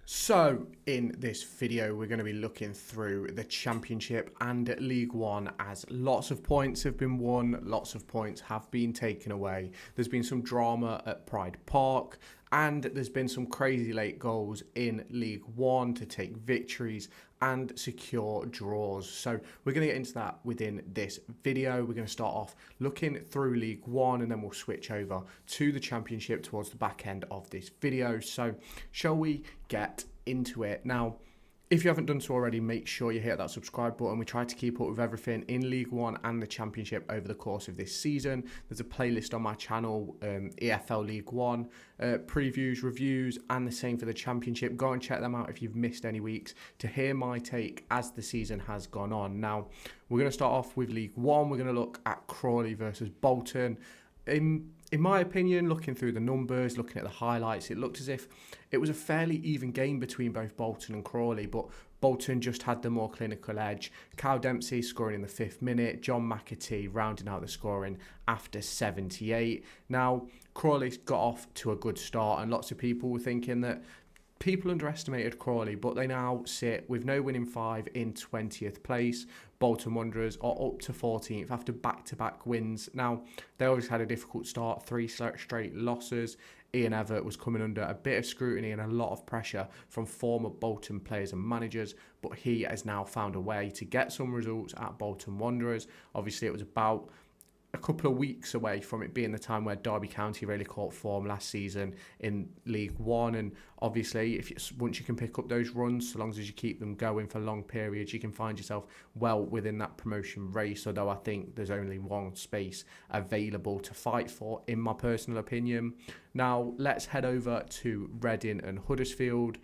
So in this video we're going to be looking through the Championship and League One, as lots of points have been won, lots of points have been taken away. There's been some drama at Pride Park, and there's been some crazy late goals in League One to take victories and secure draws. So we're going to get into that within this video. We're going to start off looking through League One, and then we'll switch over to the Championship towards the back end of this video. So shall we get into it? Now, if you haven't done so already, make sure you hit that subscribe button. We try to keep up with everything in League One and the Championship over the course of this season. There's a playlist on my channel, EFL League One, previews, reviews, and the same for the Championship. Go and check them out if you've missed any weeks to hear my take as the season has gone on. Now, we're going to start off with League One. We're going to look at Crawley versus Bolton. In my opinion, looking through the numbers, looking at the highlights, it looked as if it was a fairly even game between both Bolton and Crawley, but Bolton just had the more clinical edge. Kyle Dempsey scoring in the 5th minute, John McAtee rounding out the scoring after 78. Now, Crawley's got off to a good start, and lots of people were thinking that people underestimated Crawley, but they now sit with no winning 5 in 20th place. Bolton Wanderers are up to 14th after back-to-back wins. Now, they always had a difficult start, 3 straight losses. Ian Evatt was coming under a bit of scrutiny and a lot of pressure from former Bolton players and managers, but he has now found a way to get some results at Bolton Wanderers. Obviously, it was about a couple of weeks away from it being the time where Derby County really caught form last season in League One, and obviously once you can pick up those runs, so long as you keep them going for long periods, you can find yourself well within that promotion race, although I think there's only one space available to fight for, in my personal opinion. Now let's head over to Reading and Huddersfield.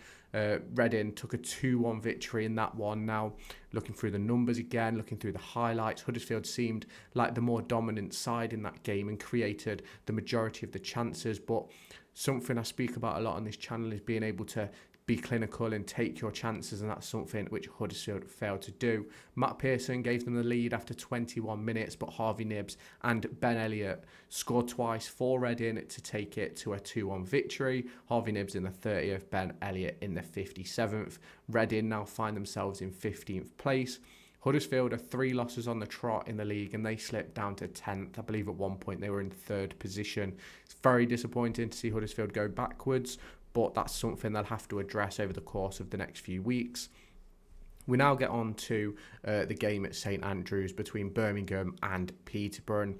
Reading took a 2-1 victory in that one. Now, looking through the numbers again, looking through the highlights, Huddersfield seemed like the more dominant side in that game and created the majority of the chances. But something I speak about a lot on this channel is being able to be clinical and take your chances, and that's something which Huddersfield failed to do. Matt Pearson gave them the lead after 21 minutes, but Harvey Nibbs and Ben Elliott scored twice for Reading to take it to a 2-1 victory. Harvey Nibbs in the 30th, Ben Elliott in the 57th. Reading now find themselves in 15th place. Huddersfield are 3 losses on the trot in the league, and they slipped down to 10th. I believe at one point they were in 3rd position. It's very disappointing to see Huddersfield go backwards, but that's something they'll have to address over the course of the next few weeks. We now get on to the game at St Andrews between Birmingham and Peterborough.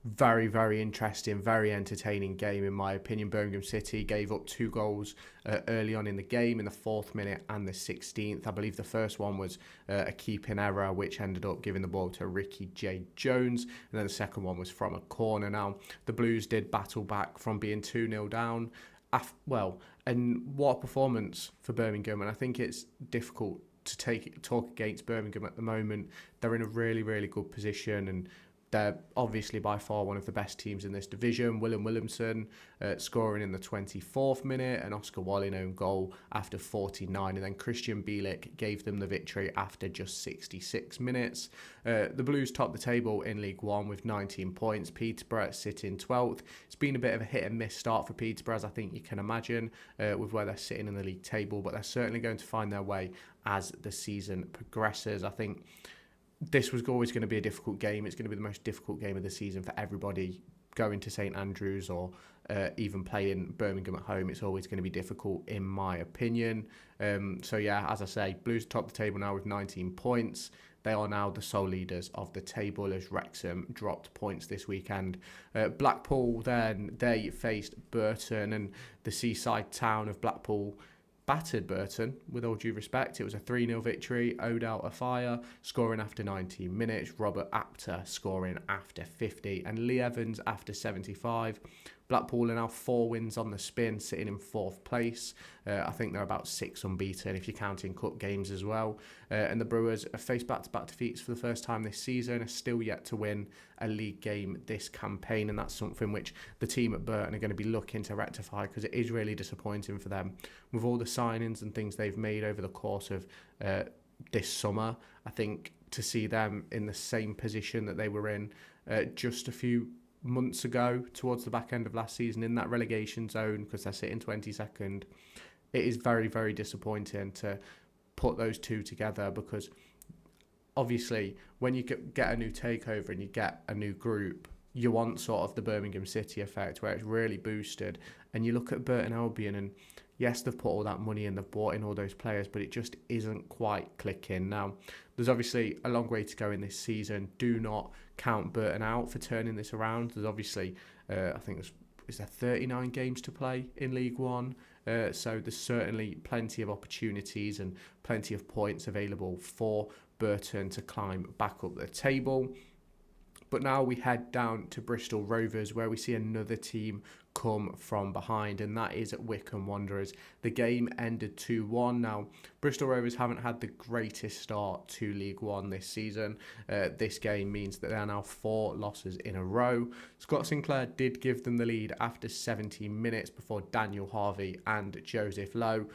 Very, very interesting, very entertaining game in my opinion. Birmingham City gave up 2 goals early on in the game, in the 4th minute and the 16th. I believe the first one was a keeping error, which ended up giving the ball to Ricky J. Jones, and then the second one was from a corner. Now, the Blues did battle back from being 2-0 down. And what a performance for Birmingham, and I think it's difficult to talk against Birmingham at the moment. They're in a really, really good position, and they're obviously by far one of the best teams in this division. Willem Williamson scoring in the 24th minute, and Oscar Walling own goal after 49, and then Christian Bielik gave them the victory after just 66 minutes. The Blues top the table in League One with 19 points. Peterborough sitting 12th. It's been a bit of a hit and miss start for Peterborough, as I think you can imagine, with where they're sitting in the league table, but they're certainly going to find their way as the season progresses. I think this was always going to be a difficult game. It's going to be the most difficult game of the season for everybody going to St Andrews or even playing Birmingham at home. It's always going to be difficult, in my opinion. So yeah, as I say, Blues top the table now with 19 points. They are now the sole leaders of the table, as Wrexham dropped points this weekend. Blackpool then, they faced Burton, and the seaside town of Blackpool battered Burton, with all due respect. It was a 3-0 victory. Odell Afire scoring after 19 minutes, Robert Apter scoring after 50, and Lee Evans after 75. Blackpool are now 4 wins on the spin, sitting in 4th place. I think they're about 6 unbeaten if you're counting cup games as well. And the Brewers have faced back-to-back defeats for the first time this season, are still yet to win a league game this campaign, and that's something which the team at Burton are going to be looking to rectify, because it is really disappointing for them with all the signings and things they've made over the course of this summer. I think to see them in the same position that they were in just a few months ago, towards the back end of last season, in that relegation zone, because they're sitting 22nd, it is very, very disappointing to put those two together, because obviously when you get a new takeover and you get a new group, you want sort of the Birmingham City effect where it's really boosted. And you look at Burton Albion, and yes, they've put all that money in, they've bought in all those players, but it just isn't quite clicking. Now, there's obviously a long way to go in this season. Do not count Burton out for turning this around. There's obviously, I think is there 39 games to play in League One. So there's certainly plenty of opportunities and plenty of points available for Burton to climb back up the table. But now we head down to Bristol Rovers, where we see another team come from behind, and that is at Wycombe Wanderers. The game ended 2-1. Now, Bristol Rovers haven't had the greatest start to League One this season. This game means that they're now 4 losses in a row. Scott Sinclair did give them the lead after 70 minutes before Daniel Harvey and Joseph Lowe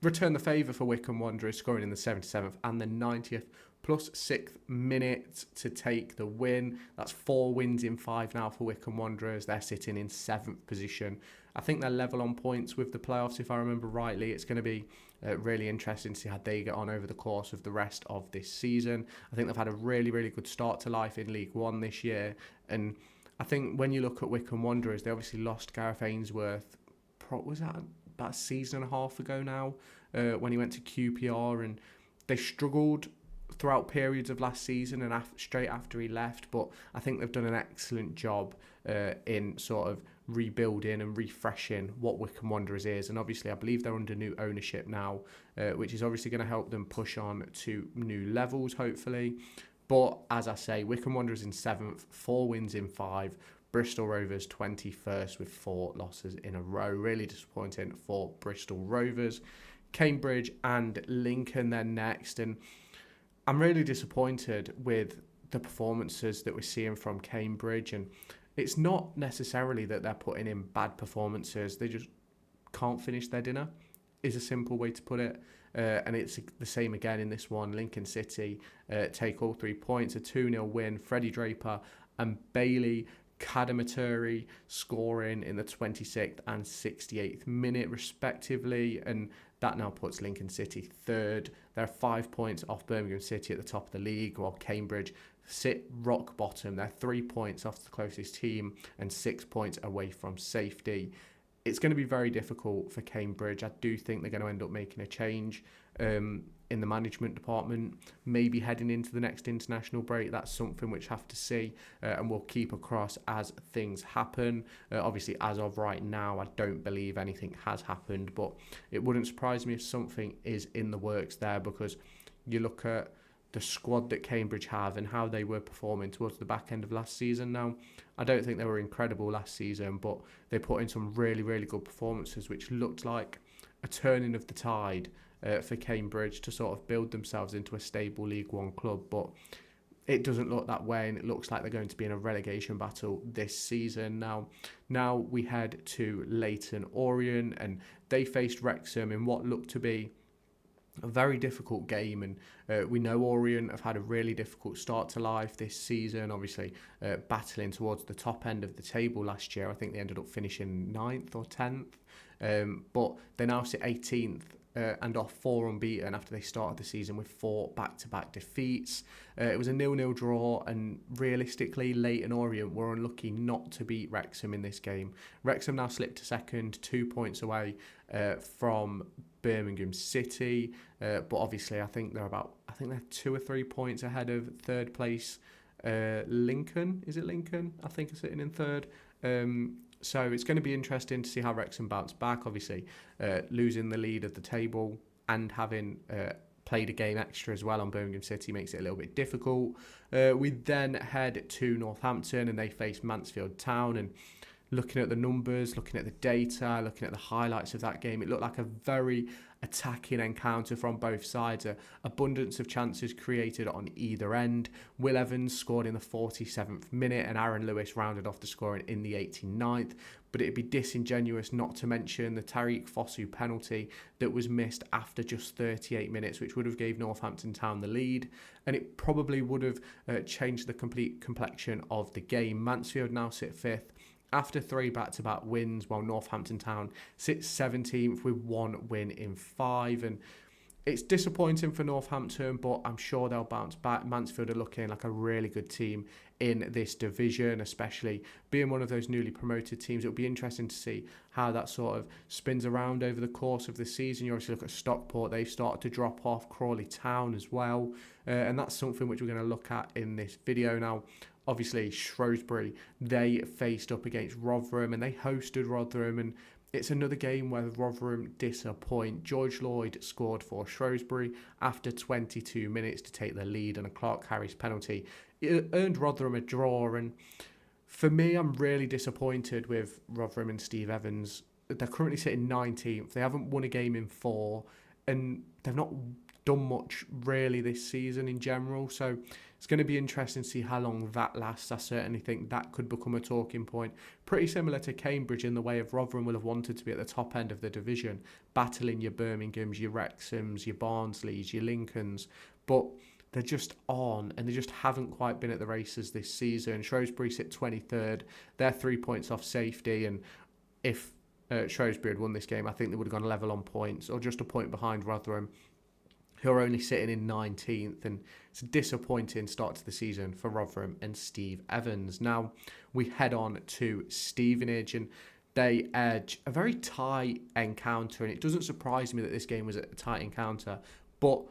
returned the favour for Wycombe Wanderers, scoring in the 77th and the 90th. Plus 6th minute to take the win. That's 4 wins in 5 now for Wycombe Wanderers. They're sitting in 7th position. I think they're level on points with the playoffs, if I remember rightly. It's going to be really interesting to see how they get on over the course of the rest of this season. I think they've had a really, really good start to life in League One this year. And I think when you look at Wycombe Wanderers, they obviously lost Gareth Ainsworth, was that about a season and a half ago now, when he went to QPR, and they struggled throughout periods of last season and straight after he left, but I think they've done an excellent job in sort of rebuilding and refreshing what Wycombe Wanderers is. And obviously I believe they're under new ownership now, which is obviously going to help them push on to new levels, hopefully. But as I say, Wycombe Wanderers in 7th, 4 wins in 5. Bristol Rovers 21st with 4 losses in a row. Really disappointing for Bristol Rovers. Cambridge and Lincoln then next, and I'm really disappointed with the performances that we're seeing from Cambridge, and it's not necessarily that they're putting in bad performances. They just can't finish their dinner, is a simple way to put it. And it's the same again in this one. Lincoln City take all 3 points, a 2-0 win. Freddie Draper and Bailey Kadamaturi scoring in the 26th and 68th minute respectively, and that now puts Lincoln City 3rd. They're 5 points off Birmingham City at the top of the league, while Cambridge sit rock bottom. They're 3 points off the closest team and 6 points away from safety. It's going to be very difficult for Cambridge. I do think they're going to end up making a change in the management department, maybe heading into the next international break. That's something which I have to see, and we'll keep across as things happen. Obviously, as of right now, I don't believe anything has happened, but it wouldn't surprise me if something is in the works there, because you look at the squad that Cambridge have and how they were performing towards the back end of last season. Now, I don't think they were incredible last season, but they put in some really, really good performances, which looked like a turning of the tide for Cambridge to sort of build themselves into a stable League One club. But it doesn't look that way, and it looks like they're going to be in a relegation battle this season. Now we head to Leyton Orient, and they faced Wrexham in what looked to be a very difficult game, and we know Orient have had a really difficult start to life this season, obviously battling towards the top end of the table last year. I think they ended up finishing 9th or 10th, but they now sit 18th and off 4 unbeaten after they started the season with 4 back-to-back defeats. It was a 0-0 draw, and realistically Leyton Orient were unlucky not to beat Wrexham in this game. Wrexham now slipped to second, 2 points away from Birmingham City, but obviously I think they're 2 or 3 points ahead of third place Lincoln. Is it Lincoln? I think are sitting in third. So it's going to be interesting to see how Wrexham bounce back. Obviously, losing the lead of the table and having played a game extra as well on Birmingham City makes it a little bit difficult. We then head to Northampton, and they face Mansfield Town. And looking at the numbers, looking at the data, looking at the highlights of that game, it looked like a very attacking encounter from both sides. Abundance of chances created on either end. Will Evans scored in the 47th minute, and Aaron Lewis rounded off the scoring in the 89th. But it'd be disingenuous not to mention the Tariq Fosu penalty that was missed after just 38 minutes, which would have gave Northampton Town the lead, and it probably would have changed the complete complexion of the game. Mansfield now sit 5th after 3 back-to-back wins, while Northampton Town sits 17th with 1 win in 5. And it's disappointing for Northampton, but I'm sure they'll bounce back. Mansfield are looking like a really good team in this division, especially being one of those newly promoted teams. It'll be interesting to see how that sort of spins around over the course of the season. You obviously look at Stockport, they've started to drop off, Crawley Town as well, and that's something which we're going to look at in this video. Now, obviously, Shrewsbury, they faced up against Rotherham and they hosted Rotherham, and it's another game where Rotherham disappoint. George Lloyd scored for Shrewsbury after 22 minutes to take the lead on a Clark Harris penalty. It earned Rotherham a draw, and for me, I'm really disappointed with Rotherham and Steve Evans. They're currently sitting 19th. They haven't won a game in 4, and they've not done much really this season in general. So it's going to be interesting to see how long that lasts. I certainly think that could become a talking point. Pretty similar to Cambridge in the way of Rotherham will have wanted to be at the top end of the division, battling your Birminghams, your Wrexhams, your Barnsleys, your Lincolns. But they're just on, and they just haven't quite been at the races this season. Shrewsbury sit 23rd. They're 3 points off safety, and if Shrewsbury had won this game, I think they would have gone level on points, or just a point behind Rotherham, who are only sitting in 19th, and it's a disappointing start to the season for Rotherham and Steve Evans. Now, we head on to Stevenage, and they edge a very tight encounter, and it doesn't surprise me that this game was a tight encounter, but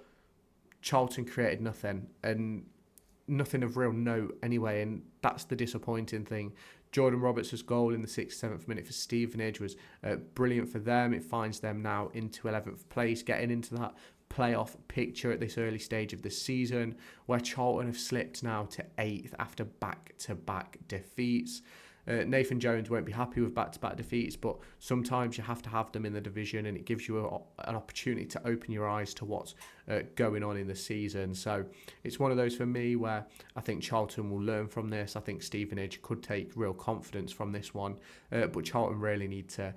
Charlton created nothing, and nothing of real note anyway, and that's the disappointing thing. Jordan Roberts' goal in the 6th, 7th minute for Stevenage was brilliant for them. It finds them now into 11th place, getting into that playoff picture at this early stage of the season, where Charlton have slipped now to 8th after back-to-back defeats. Nathan Jones won't be happy with back-to-back defeats, but sometimes you have to have them in the division, and it gives you an opportunity to open your eyes to what's going on in the season. So it's one of those for me where I think Charlton will learn from this. I think Stevenage could take real confidence from this one, but Charlton really need to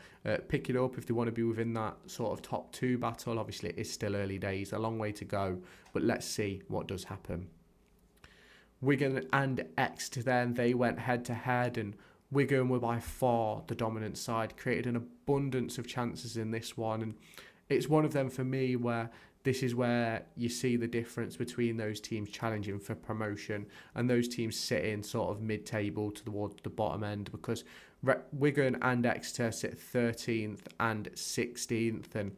pick it up if they want to be within that sort of top 2 battle. Obviously, it is still early days, a long way to go, but let's see what does happen. Wigan and Exeter then, they went head-to-head, and Wigan were by far the dominant side, created an abundance of chances in this one, and it's one of them for me where this is where you see the difference between those teams challenging for promotion and those teams sitting sort of mid-table towards the bottom end, because Wigan and Exeter sit 13th and 16th, and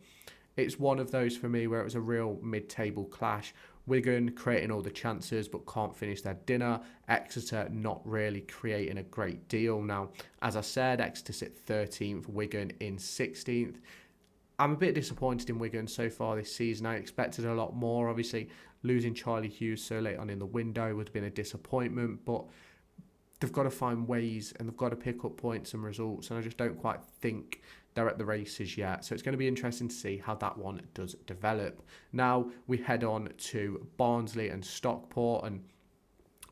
it's one of those for me where it was a real mid-table clash. Wigan creating all the chances but can't finish their dinner. Exeter not really creating a great deal. Now, as I said, Exeter sit 13th, Wigan in 16th. I'm a bit disappointed in Wigan so far this season. I expected a lot more. Obviously, losing Charlie Hughes so late on in the window would have been a disappointment, but they've got to find ways and they've got to pick up points and results, and I just don't quite think they're at the races yet. So it's going to be interesting to see how that one does develop. Now we head on to Barnsley and Stockport, and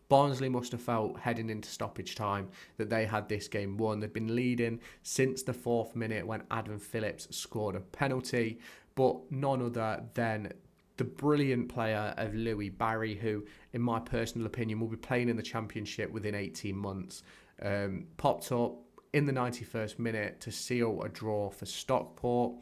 Barnsley must have felt heading into stoppage time that they had this game won. They'd been leading since the 4th minute when Adam Phillips scored a penalty, but none other than the brilliant player of Louis Barry, who, in my personal opinion, will be playing in the Championship within 18 months, popped up in the 91st minute to seal a draw for Stockport.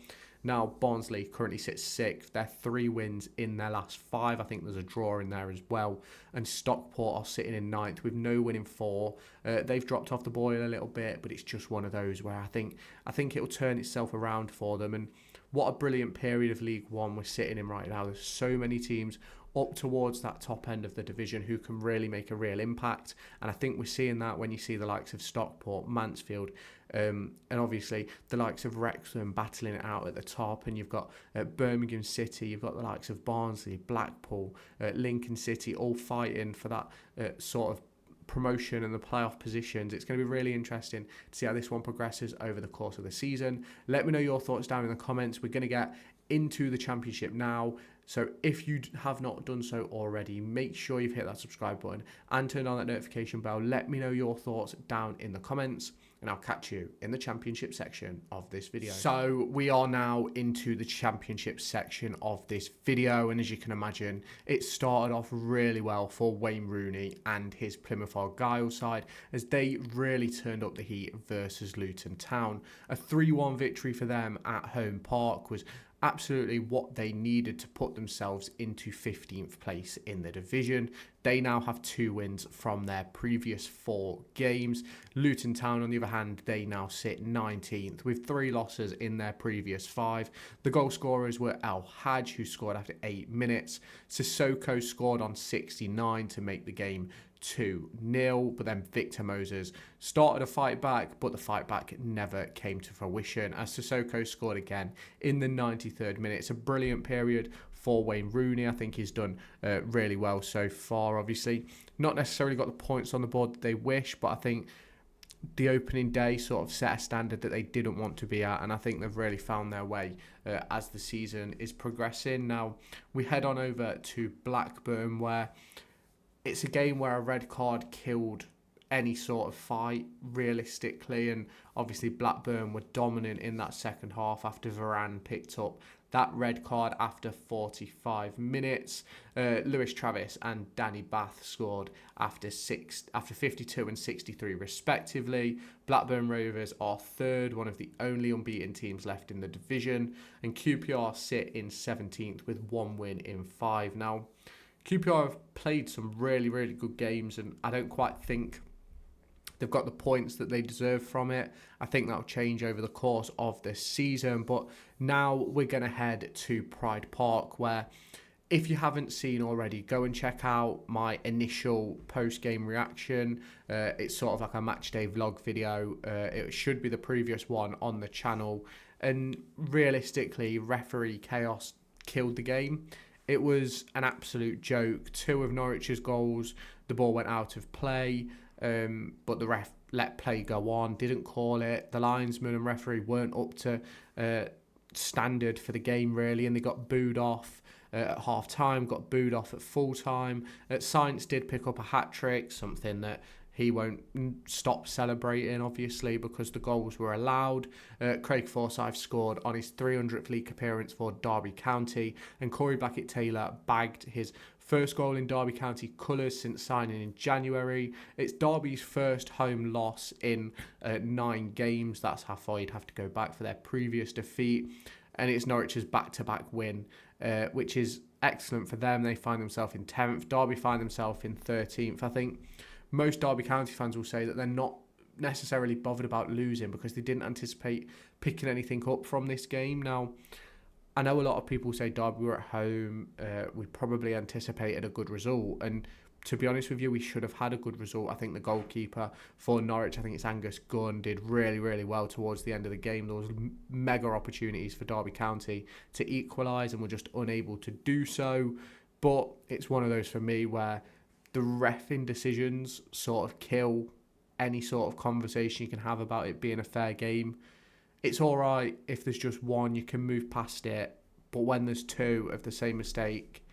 Now, Barnsley currently sits 6th. They're 3 wins in their last 5. I think there's a draw in there as well. And Stockport are sitting in 9th with no win in 4. They've dropped off the boil a little bit, but it's just one of those where I think it'll turn itself around for them. And what a brilliant period of League One we're sitting in right now. There's so many teams up towards that top end of the division who can really make a real impact, and I think we're seeing that when you see the likes of Stockport, Mansfield, and obviously the likes of Wrexham battling it out at the top, and you've got Birmingham City, you've got the likes of Barnsley, Blackpool, Lincoln City, all fighting for that sort of promotion and the playoff positions. It's going to be really interesting to see how this one progresses over the course of the season. Let me know your thoughts down in the comments. We're going to get into the Championship now, so if you have not done so already, make sure you've hit that subscribe button and turn on that notification bell. Let me know your thoughts down in the comments, and I'll catch you in the Championship section of this video. So we are now into the Championship section of this video, and as you can imagine, it started off really well for Wayne Rooney and his Plymouth Argyle side as they really turned up the heat versus Luton Town. A 3-1 victory for them at home park was absolutely what they needed to put themselves into 15th place in the division. They now have 2 wins from their previous 4 games. Luton Town, on the other hand, they now sit 19th with 3 losses in their previous 5. The goal scorers were El Hadj, who scored after 8 minutes. Sissoko scored on 69 to make the game 2-0, but then Victor Moses started a fight back, but the fight back never came to fruition as Sissoko scored again in the 93rd minute. It's a brilliant period for Wayne Rooney. I think he's done really well so far. Obviously, not necessarily got the points on the board that they wish, but I think the opening day sort of set a standard that they didn't want to be at, and I think they've really found their way as the season is progressing. Now, we head on over to Blackburn, where it's a game where a red card killed any sort of fight, realistically, and obviously Blackburn were dominant in that second half after Varane picked up that red card after 45 minutes. Lewis Travis and Danny Bath scored after 52 and 63 respectively. Blackburn Rovers are third, one of the only unbeaten teams left in the division, and QPR sit in 17th with 1 win in 5. Now, QPR have played some really, really good games, and I don't quite think they've got the points that they deserve from it. I think that'll change over the course of this season, but now we're going to head to Pride Park, where if you haven't seen already, go and check out my initial post-game reaction. It's sort of like a match day vlog video. It should be the previous one on the channel, and realistically, referee chaos killed the game. It was an absolute joke. 2 of Norwich's goals, the ball went out of play, but the ref let play go on, didn't call it. The linesman and referee weren't up to standard for the game, really, and they got booed off at half-time, got booed off at full-time. Sainz did pick up a hat-trick, something that he won't stop celebrating, obviously, because the goals were allowed. Craig Forsyth scored on his 300th league appearance for Derby County, and Corey Blackett-Taylor bagged his first goal in Derby County colours since signing in January. It's Derby's first home loss in 9 games. That's how far you'd have to go back for their previous defeat. And it's Norwich's back-to-back win, which is excellent for them. They find themselves in 10th. Derby find themselves in 13th. I think most Derby County fans will say that they're not necessarily bothered about losing because they didn't anticipate picking anything up from this game. Now, I know a lot of people say Derby were at home. We probably anticipated a good result. And to be honest with you, we should have had a good result. I think the goalkeeper for Norwich, I think it's Angus Gunn, did really, really well towards the end of the game. There was mega opportunities for Derby County to equalise and were just unable to do so. But it's one of those for me where the reffing decisions sort of kill any sort of conversation you can have about it being a fair game. It's all right if there's just one, you can move past it. But when there's 2 of the same mistake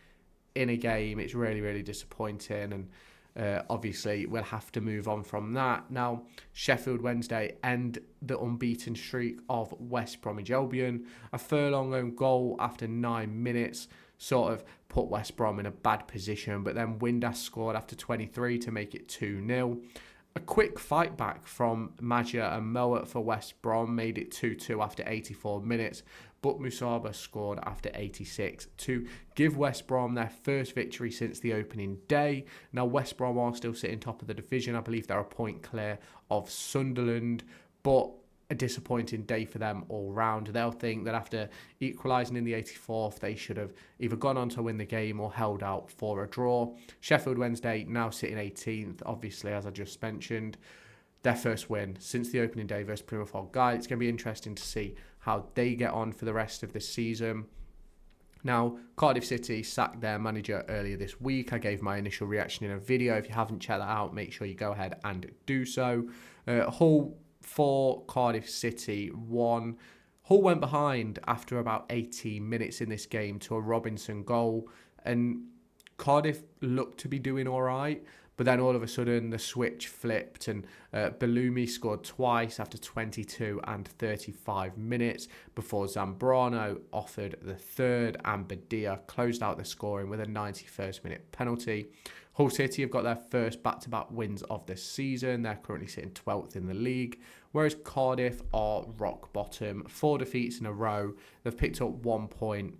in a game, it's really, really disappointing. And obviously, we'll have to move on from that. Now, Sheffield Wednesday end the unbeaten streak of West Bromwich Albion. A Furlong own goal after 9 minutes sort of put West Brom in a bad position, but then Windass scored after 23 to make it 2-0. A quick fight back from Maja and Mowat for West Brom made it 2-2 after 84 minutes, but Musaba scored after 86 to give West Brom their first victory since the opening day. Now, West Brom are still sitting top of the division. I believe they're a point clear of Sunderland, but a disappointing day for them all round. They'll think that after equalising in the 84th, they should have either gone on to win the game or held out for a draw. Sheffield Wednesday now sitting 18th, obviously, as I just mentioned. Their first win since the opening day versus Plymouth Argyle. It's going to be interesting to see how they get on for the rest of this season. Now, Cardiff City sacked their manager earlier this week. I gave my initial reaction in a video. If you haven't checked that out, make sure you go ahead and do so. Hull 4, Cardiff City 1. Hull went behind after about 18 minutes in this game to a Robinson goal, and Cardiff looked to be doing all right, But then all of a sudden the switch flipped and Bellumi scored twice after 22 and 35 minutes before Zambrano offered the third, and Badia closed out the scoring with a 91st minute penalty. Hull City have got their first back-to-back wins of the season. They're currently sitting 12th in the league, whereas Cardiff are rock bottom. 4 defeats in a row. They've picked up 1 point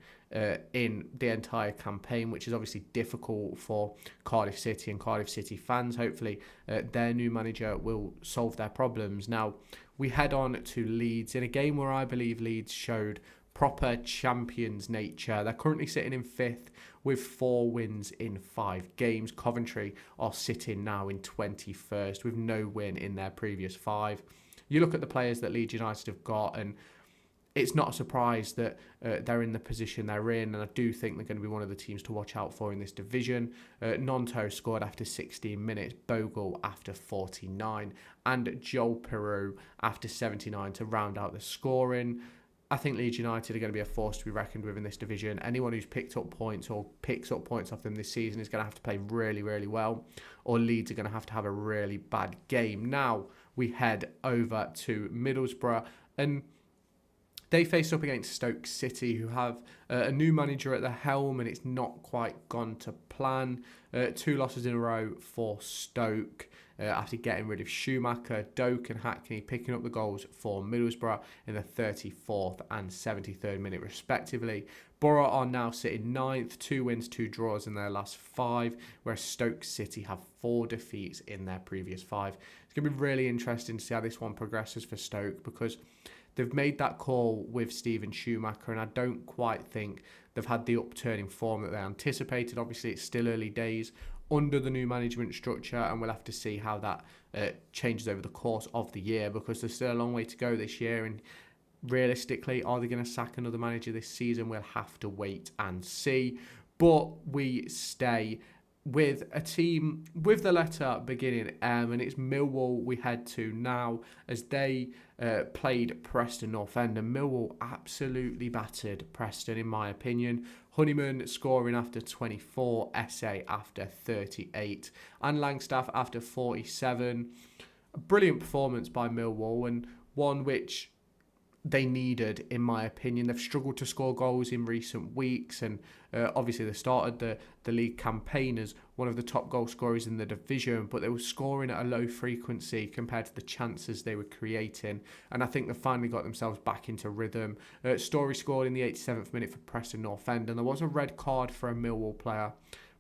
in the entire campaign, which is obviously difficult for Cardiff City and Cardiff City fans. Hopefully their new manager will solve their problems. Now, we head on to Leeds in a game where I believe Leeds showed proper champions nature. They're currently sitting in 5th with 4 wins in 5 games. Coventry are sitting now in 21st with no win in their previous 5. You look at the players that Leeds United have got, and it's not a surprise that they're in the position they're in, and I do think they're going to be one of the teams to watch out for in this division. Nonto scored after 16 minutes, Bogle after 49, and Joel Peru after 79 to round out the scoring. I think Leeds United are going to be a force to be reckoned with in this division. Anyone who's picked up points or picks up points off them this season is going to have to play really, really well, or Leeds are going to have a really bad game. Now we head over to Middlesbrough, and they face up against Stoke City, who have a new manager at the helm, and it's not quite gone to plan. 2 losses in a row for Stoke after getting rid of Schumacher, Doak and Hackney picking up the goals for Middlesbrough in the 34th and 73rd minute respectively. Borough are now sitting 9th, 2 wins, 2 draws in their last 5, whereas Stoke City have 4 defeats in their previous 5. It's going to be really interesting to see how this one progresses for Stoke, because they've made that call with Steven Schumacher, and I don't quite think they've had the upturn in form that they anticipated. Obviously, it's still early days under the new management structure, and we'll have to see how that changes over the course of the year, because there's still a long way to go this year, and realistically, are they going to sack another manager this season? We'll have to wait and see. But we stay with a team with the letter beginning M, and it's Millwall we head to now, as they played Preston North End, and Millwall absolutely battered Preston in my opinion. Honeyman scoring after 24, Essay after 38, and Langstaff after 47. A brilliant performance by Millwall, and one which they needed, in my opinion. They've struggled to score goals in recent weeks, and obviously they started the league campaign as one of the top goal scorers in the division, but they were scoring at a low frequency compared to the chances they were creating, and I think they finally got themselves back into rhythm. Story scored in the 87th minute for Preston North End, and there was a red card for a Millwall player,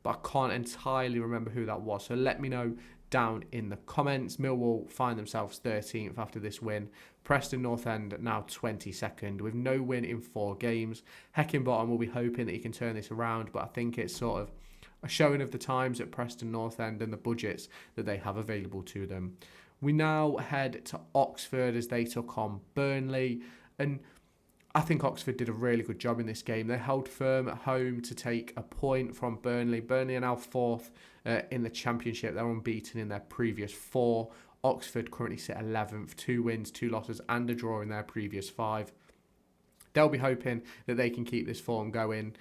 but I can't entirely remember who that was, so let me know down in the comments. Millwall find themselves 13th after this win. Preston North End now 22nd with no win in 4 games. Heckingbottom will be hoping that he can turn this around, but I think it's sort of a showing of the times at Preston North End and the budgets that they have available to them. We now head to Oxford as they took on Burnley, and I think Oxford did a really good job in this game. They held firm at home to take a point from Burnley. Burnley are now 4th in the Championship. They're unbeaten in their previous 4. Oxford currently sit 11th, 2 wins, 2 losses and a draw in their previous 5. They'll be hoping that they can keep this form going,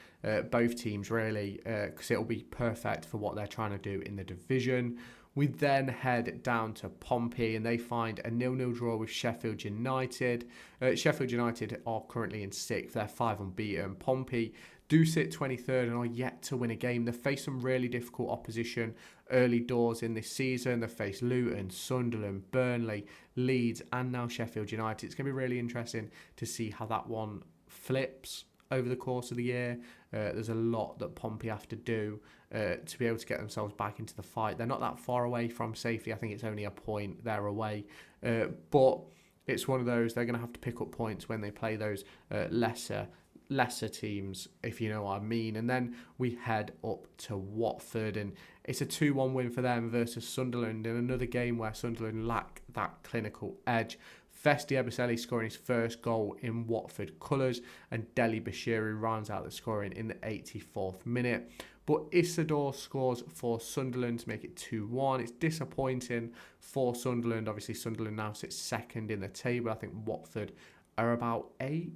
both teams really, because it'll be perfect for what they're trying to do in the division. We then head down to Pompey, and they find a 0-0 draw with Sheffield United. Sheffield United are currently in 6th. They're 5 unbeaten. Pompey do sit 23rd and are yet to win a game. They've faced some really difficult opposition early doors in this season. They've faced Luton, Sunderland, Burnley, Leeds, and now Sheffield United. It's going to be really interesting to see how that one flips over the course of the year. There's a lot that Pompey have to do to be able to get themselves back into the fight. They're not that far away from safety. I think it's only a point they're away. But it's one of those, they're going to have to pick up points when they play those lesser teams, if you know what I mean. And then we head up to Watford, and it's a 2-1 win for them versus Sunderland in another game where Sunderland lack that clinical edge. Festi Ebiseli scoring his first goal in Watford colours, and Deli Bashiru rounds out the scoring in the 84th minute. But Isidore scores for Sunderland to make it 2-1. It's disappointing for Sunderland. Obviously, Sunderland now sits 2nd in the table. I think Watford are about 8th.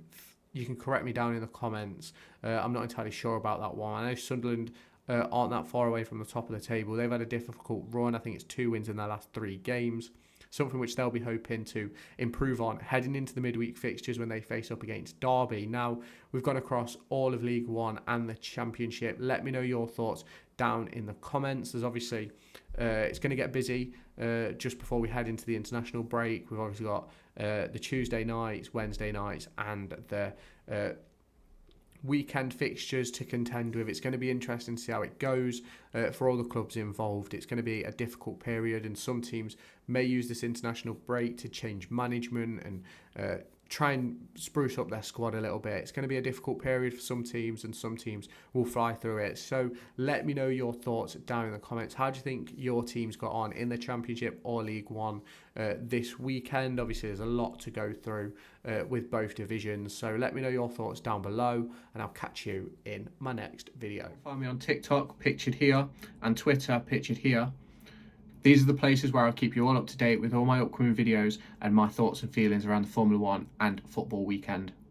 You can correct me down in the comments. I'm not entirely sure about that one. I know Sunderland aren't that far away from the top of the table. They've had a difficult run. I think it's 2 wins in their last 3 games. Something which they'll be hoping to improve on heading into the midweek fixtures when they face up against Derby. Now, we've gone across all of League One and the Championship. Let me know your thoughts down in the comments. There's obviously, it's going to get busy just before we head into the international break. We've obviously got the Tuesday nights, Wednesday nights, and the weekend fixtures to contend with. It's going to be interesting to see how it goes for all the clubs involved. It's going to be a difficult period, and some teams may use this international break to change management and try and spruce up their squad a little bit. It's going to be a difficult period for some teams, and some teams will fly through it. So let me know your thoughts down in the comments. How do you think your team's got on in the Championship or League One this weekend? Obviously, there's a lot to go through with both divisions. So let me know your thoughts down below, and I'll catch you in my next video. Find me on TikTok, pictured here, and Twitter, pictured here. These are the places where I'll keep you all up to date with all my upcoming videos and my thoughts and feelings around the Formula 1 and football weekend.